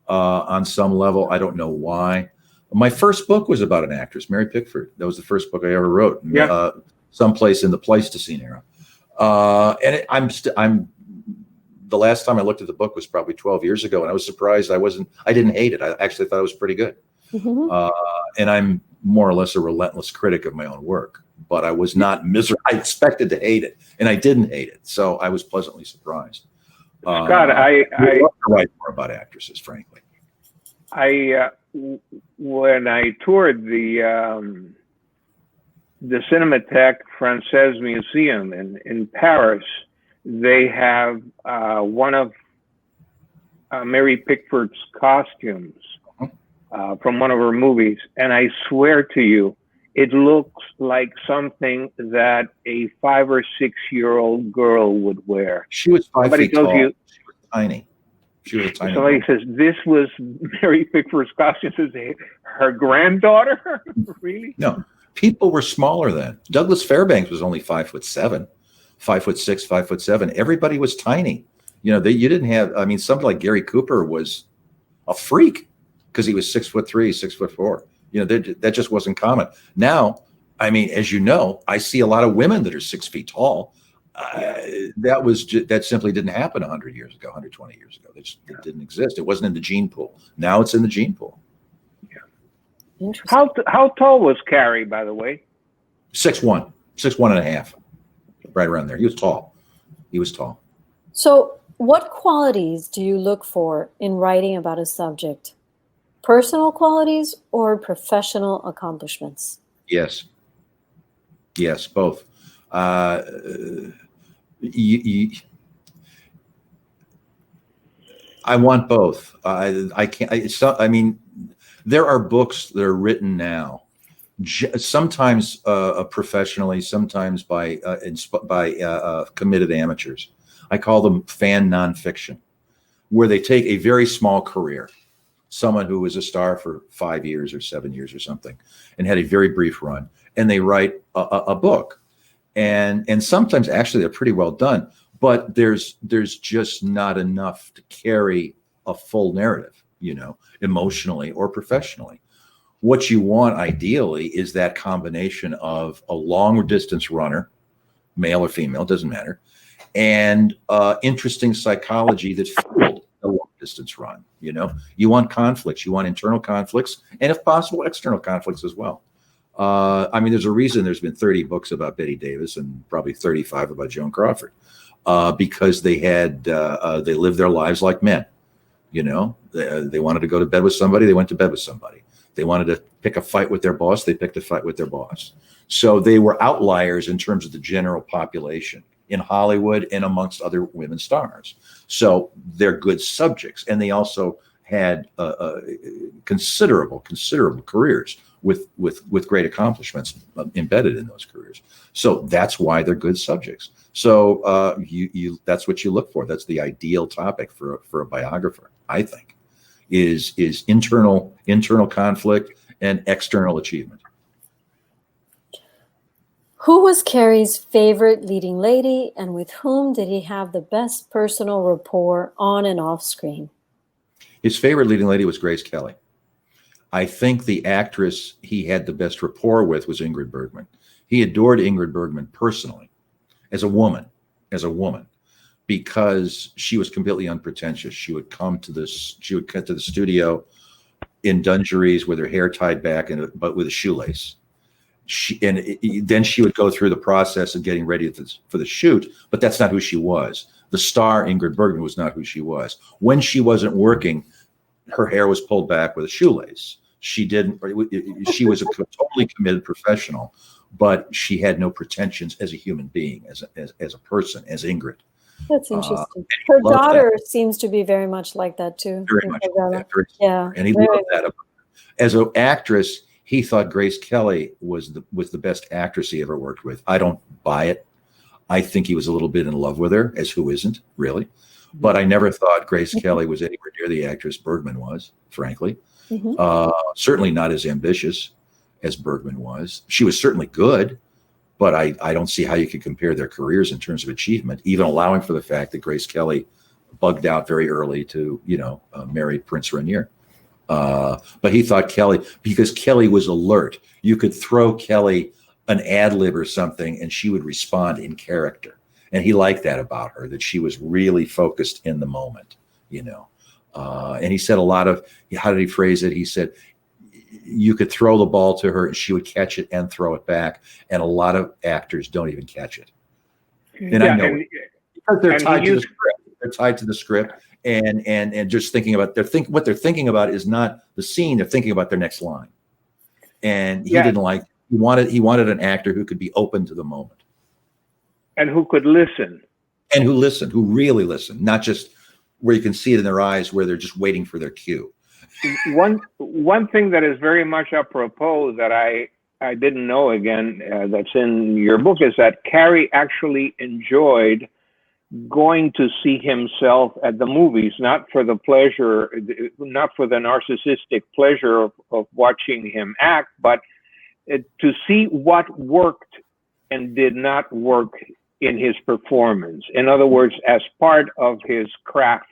on some level. I don't know why, My first book was about an actress, Mary Pickford. That was the first book I ever wrote. Yeah. Someplace in the Pleistocene era. I'm the last time I looked at the book was probably 12 years ago, and I was surprised I didn't hate it. I actually thought it was pretty good. And I'm more or less a relentless critic of my own work, but I was not miserable. I expected to hate it, and I didn't hate it. So I was pleasantly surprised. Scott, I love to write more about actresses, frankly. When I toured the Cinémathèque Française Museum in Paris, they have one of Mary Pickford's costumes from one of her movies, and I swear to you, it looks like something that a 5 or 6 year old girl would wear. She was 5 Somebody feet tall. tells you, she was tiny. She was a tiny. Somebody says this was Mary Pickford's costume. Says her granddaughter. Really? No, people were smaller then. Douglas Fairbanks was only 5'7", 5'6", 5'7". Everybody was tiny. You didn't have. I mean, somebody like Gary Cooper was a freak because he was 6'3", 6'4". That just wasn't common. Now, I mean, as you know, I see a lot of women that are 6 feet tall. That simply didn't happen 100 years ago, 120 years ago. It didn't exist. It wasn't in the gene pool. Now it's in the gene pool. Yeah. Interesting. How tall was Cary, by the way? 6'1", 6'1.5", right around there. He was tall. So what qualities do you look for in writing about a subject? Personal qualities or professional accomplishments? Yes, both. I want both. I can't. I mean, there are books that are written now, sometimes professionally, sometimes by committed amateurs. I call them fan nonfiction, where they take a very small career, someone who was a star for 5 years or 7 years or something, and had a very brief run, and they write a book. And sometimes actually they're pretty well done, but there's just not enough to carry a full narrative, emotionally or professionally. What you want ideally is that combination of a long distance runner, male or female, doesn't matter, and interesting psychology that fueled a long distance run. You want conflicts, you want internal conflicts, and if possible, external conflicts as well. I mean, there's a reason there's been 30 books about Betty Davis and probably 35 about Joan Crawford, because they lived their lives like men. They wanted to go to bed with somebody, they went to bed with somebody. They wanted to pick a fight with their boss, they picked a fight with their boss. So they were outliers in terms of the general population in Hollywood and amongst other women stars. So they're good subjects, and they also had considerable careers with great accomplishments embedded in those careers. So that's why they're good subjects. So that's what you look for. That's the ideal topic for a biographer, I think, is internal conflict and external achievement. Who was Cary's favorite leading lady, and with whom did he have the best personal rapport on and off screen? His favorite leading lady was Grace Kelly. I think the actress he had the best rapport with was Ingrid Bergman. He adored Ingrid Bergman personally, as a woman, because she was completely unpretentious. She would come to the studio in dungarees with her hair tied back, but with a shoelace. Then she would go through the process of getting ready for the shoot, but that's not who she was. The star, Ingrid Bergman, was not who she was. When she wasn't working, her hair was pulled back with a shoelace. She was a totally committed professional, but she had no pretensions as a human being, as a person, as Ingrid. That's interesting. Her daughter seems to be very much like that too. Very much. Yeah. And he loved that. As an actress, he thought Grace Kelly was the best actress he ever worked with. I don't buy it. I think he was a little bit in love with her, as who isn't, really? But I never thought Grace Kelly was anywhere near the actress Bergman was, frankly. Certainly not as ambitious as Bergman was. She was certainly good, but I don't see how you could compare their careers in terms of achievement, even allowing for the fact that Grace Kelly bugged out very early to, marry Prince Rainier. But he thought Kelly, because Kelly was alert, you could throw Kelly an ad lib or something and she would respond in character. And he liked that about her, that she was really focused in the moment, you know. And he said a lot of, how did he phrase it? He said, you could throw the ball to her and she would catch it and throw it back. And a lot of actors don't even catch it. And I know because they're tied to the script. They're tied to the script and just thinking about what they're thinking about is not the scene. They're thinking about their next line. And he didn't like, he wanted an actor who could be open to the moment. And who could listen. And who really listen, not just where you can see it in their eyes where they're just waiting for their cue. One thing that is very much apropos that I didn't know again that's in your book is that Cary actually enjoyed going to see himself at the movies, not for the pleasure, not for the narcissistic pleasure of watching him act, but to see what worked and did not work in his performance. In other words, as part of his craft,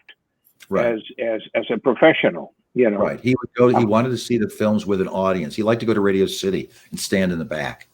right, as a professional. You know, right. He would go. He wanted to see the films with an audience. He liked to go to Radio City and stand in the back,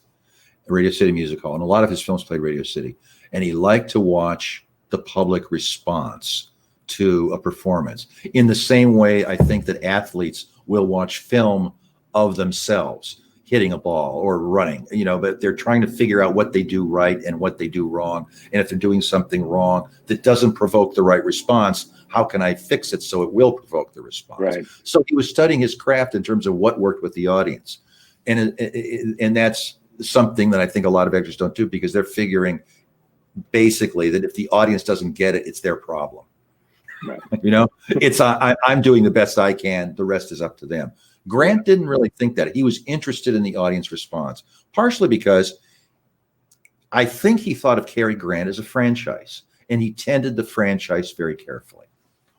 the Radio City Music Hall, and a lot of his films played Radio City. And he liked to watch the public response to a performance. In the same way, I think that athletes will watch film of themselves hitting a ball or running. You know, but they're trying to figure out what they do right and what they do wrong. And if they're doing something wrong that doesn't provoke the right response, how can I fix it so it will provoke the response? Right. So he was studying his craft in terms of what worked with the audience. And that's something that I think a lot of actors don't do because they're figuring basically that if the audience doesn't get it, it's their problem. Right. You know, it's I'm doing the best I can. The rest is up to them. Grant didn't really think that. He was interested in the audience response, partially because I think he thought of Cary Grant as a franchise, and he tended the franchise very carefully,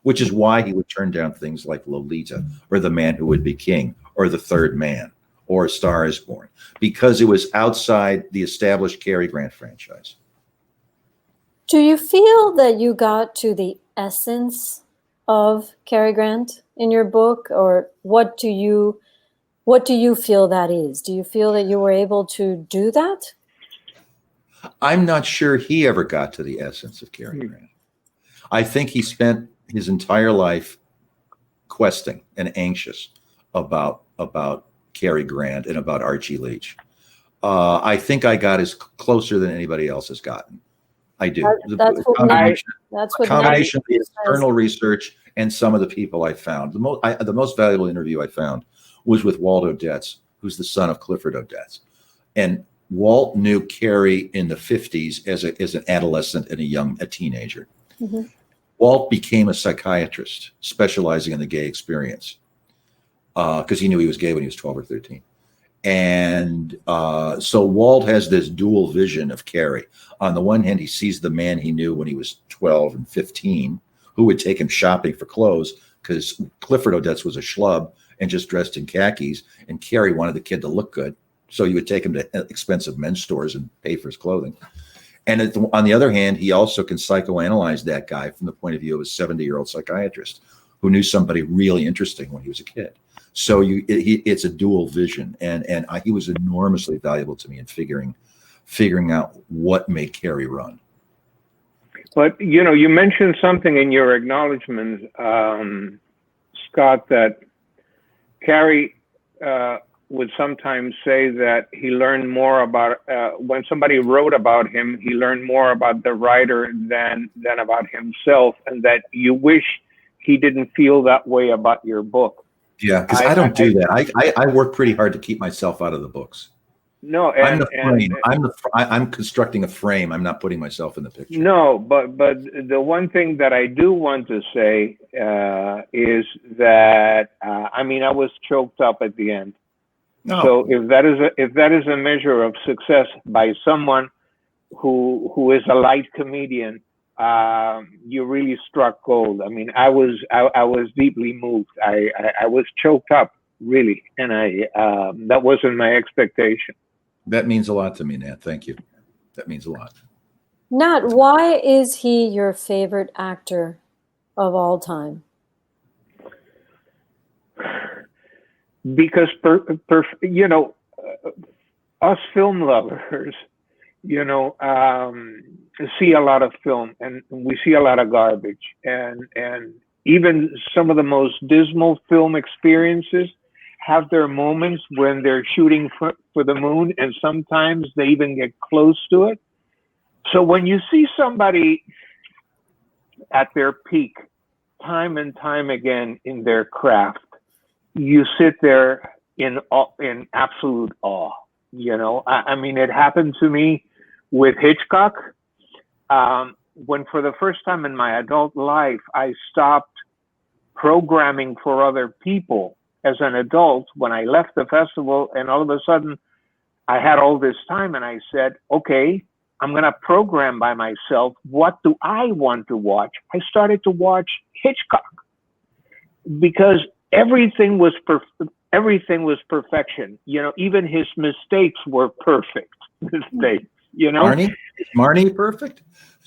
which is why he would turn down things like Lolita or The Man Who Would Be King or The Third Man or A Star Is Born, because it was outside the established Cary Grant franchise. Do you feel that you got to the essence of Cary Grant in your book, or what do you feel that is? Do you feel that you were able to do that? I'm not sure he ever got to the essence of Cary Grant. I think he spent his entire life questing and anxious about Cary Grant and about Archie Leach. I think I got as closer than anybody else has gotten. I do. That's what combination of the external research and some of the people I found. The most valuable interview I found was with Walt Odets, who's the son of Clifford Odets. And Walt knew Cary in the 50s as an adolescent and a teenager. Mm-hmm. Walt became a psychiatrist specializing in the gay experience because he knew he was gay when he was 12 or 13. And so Walt has this dual vision of Cary. On the one hand, he sees the man he knew when he was 12 and 15, who would take him shopping for clothes because Clifford Odets was a schlub and just dressed in khakis, and Cary wanted the kid to look good. So you would take him to expensive men's stores and pay for his clothing. And on the other hand, he also can psychoanalyze that guy from the point of view of a 70-year-old psychiatrist who knew somebody really interesting when he was a kid. So it's a dual vision, and he was enormously valuable to me in figuring out what made Cary run. But you know, you mentioned something in your acknowledgement, Scott, that Cary would sometimes say that he learned more about when somebody wrote about him, he learned more about the writer than about himself, and that you wish he didn't feel that way about your book. Yeah, because I don't do that. I work pretty hard to keep myself out of the books. No, I'm the frame. I'm constructing a frame. I'm not putting myself in the picture. No, but the one thing that I do want to say is that I mean, I was choked up at the end. No. So if that is a measure of success by someone who is a light comedian, you really struck gold. I mean, I was deeply moved. I was choked up, really, and that wasn't my expectation. That means a lot to me, Nat. Thank you. That means a lot. Nat, why is he your favorite actor of all time? because us film lovers, see a lot of film, and we see a lot of garbage, and even some of the most dismal film experiences have their moments when they're shooting for the moon, and sometimes they even get close to it. So when you see somebody at their peak time and time again in their craft, you sit there in absolute awe. I mean, it happened to me with Hitchcock, when for the first time in my adult life, I stopped programming for other people as an adult when I left the festival, and all of a sudden I had all this time, and I said, okay, I'm going to program by myself. What do I want to watch? I started to watch Hitchcock because everything was perfection. Even his mistakes were perfect mistakes. Marnie perfect?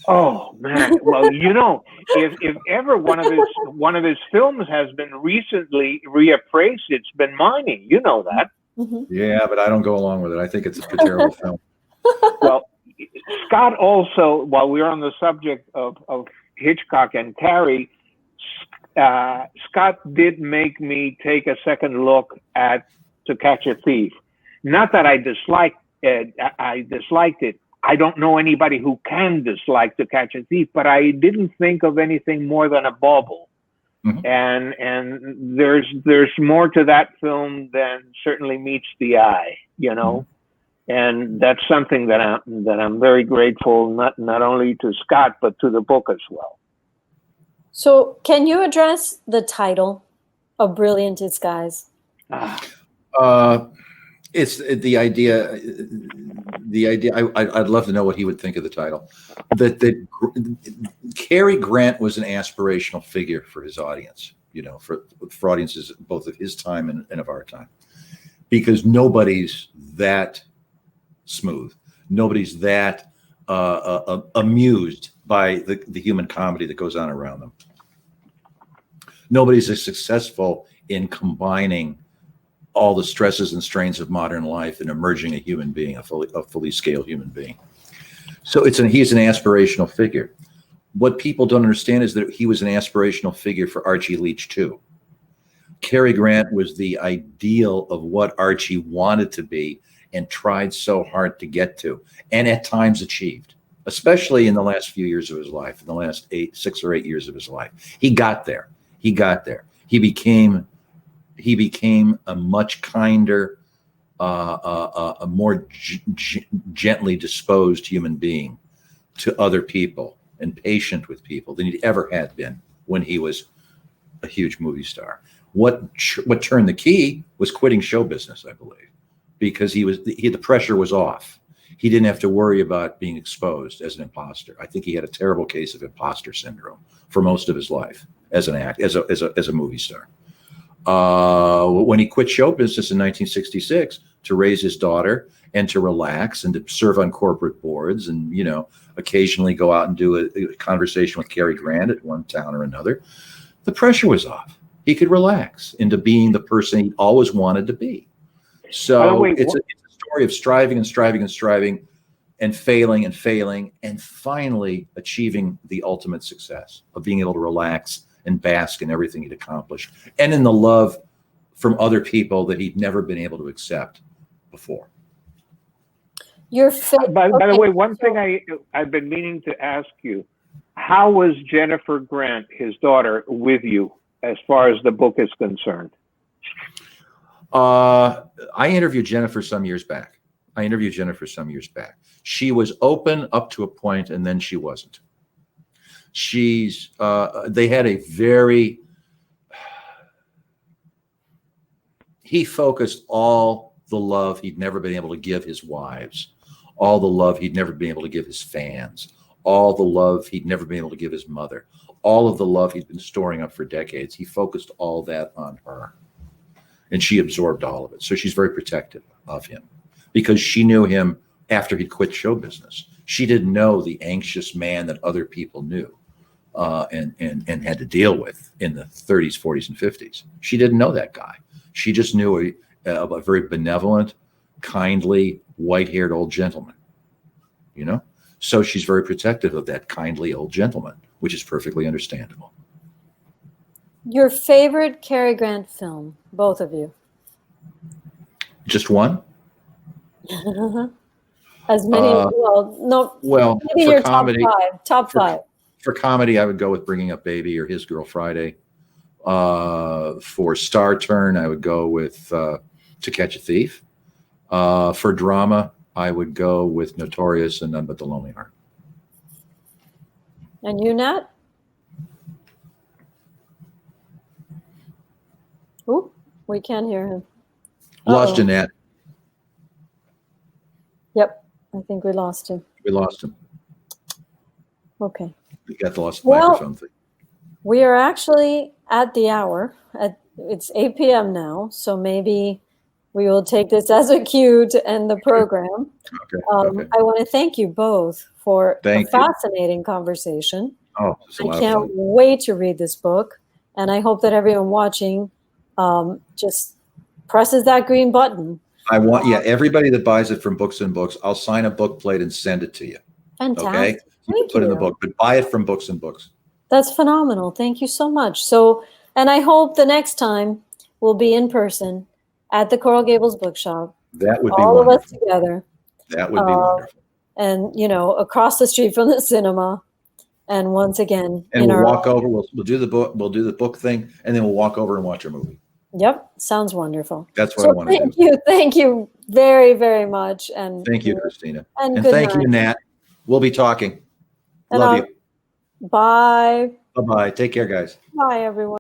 Oh man! Well, if ever one of his films has been recently reappraised, it's been Marnie. You know that. Mm-hmm. Yeah, but I don't go along with it. I think it's a terrible film. Well, Scott also, while we're on the subject of Hitchcock and Cary, Scott did make me take a second look at To Catch a Thief. Not that I disliked it. I don't know anybody who can dislike To Catch a Thief, but I didn't think of anything more than a bauble. Mm-hmm. And there's more to that film than certainly meets the eye, Mm-hmm. And that's something that I'm very grateful not only to Scott but to the book as well. So, can you address the title, A Brilliant Disguise? It's the idea. I'd love to know what he would think of the title. That Cary Grant was an aspirational figure for his audience. For audiences both of his time and of our time, because nobody's that smooth. Nobody's that amused by the human comedy that goes on around them. Nobody's as successful in combining all the stresses and strains of modern life and emerging a human being, a fully scaled human being. So he's an aspirational figure. What people don't understand is that he was an aspirational figure for Archie Leach too. Cary Grant was the ideal of what Archie wanted to be and tried so hard to get to, and at times achieved, especially in the last few years of his life, in the last 6 or 8 years of his life. He got there. He became a much kinder, a more gently disposed human being to other people and patient with people than he'd ever had been when he was a huge movie star. What turned the key was quitting show business, I believe, because the pressure was off. He didn't have to worry about being exposed as an imposter. I think he had a terrible case of imposter syndrome for most of his life as a movie star. When he quit show business in 1966 to raise his daughter and to relax and to serve on corporate boards and, occasionally go out and do a conversation with Cary Grant at one town or another, the pressure was off. He could relax into being the person he always wanted to be. So it's a story of striving and striving and striving and failing and finally achieving the ultimate success of being able to relax and bask in everything he'd accomplished and in the love from other people that he'd never been able to accept before. By the way, one thing I've been meaning to ask you, how was Jennifer Grant, his daughter, with you as far as the book is concerned? I interviewed Jennifer some years back. She was open up to a point, and then she wasn't. They had he focused all the love he'd never been able to give his wives, all the love he'd never been able to give his fans, all the love he'd never been able to give his mother, all of the love he'd been storing up for decades. He focused all that on her, and she absorbed all of it. So she's very protective of him because she knew him after he'd quit show business. She didn't know the anxious man that other people knew and had to deal with in the 30s, 40s, and 50s. She didn't know that guy. She just knew a very benevolent, kindly, white-haired old gentleman, you know? So she's very protective of that kindly old gentleman, which is perfectly understandable. Your favorite Cary Grant film, both of you? Just one? As many as well. No, Well, maybe for your comedy, top five. For comedy, I would go with Bringing Up Baby or His Girl Friday. For star turn, I would go with To Catch a Thief. For drama, I would go with Notorious and None But the Lonely Heart. And you, Nat? Ooh, we can't hear him. Lost Uh-oh. you, Nat. Yep, I think we lost him. We lost him. Okay. We got the lost Well, microphone thing. We are actually at the hour. It's 8 p.m. now, so maybe we will take this as a cue to end the program. Okay. I want to thank you both for a Thank you. fascinating conversation. Oh, it's a lot I of can't fun. wait to read this book, and I hope that everyone watching just presses that green button. I want, everybody that buys it from Books and Books, I'll sign a book plate and send it to you. Fantastic. Okay? You can put in the book, but buy it from Books and Books. That's phenomenal. Thank you so much. So, and I hope the next time we'll be in person at the Coral Gables Bookshop. That would be all wonderful. of us together. That would be wonderful. And, you know, across the street from the cinema. And once again, and we'll walk over. We'll do the book. We'll do the book thing, and then we'll walk over and watch a movie. Yep, sounds wonderful. That's what I want to do. Thank you very, very much. And thank you, Christina. And thank you, Nat. We'll be talking. Love you. Bye. Bye-bye. Take care, guys. Bye, everyone.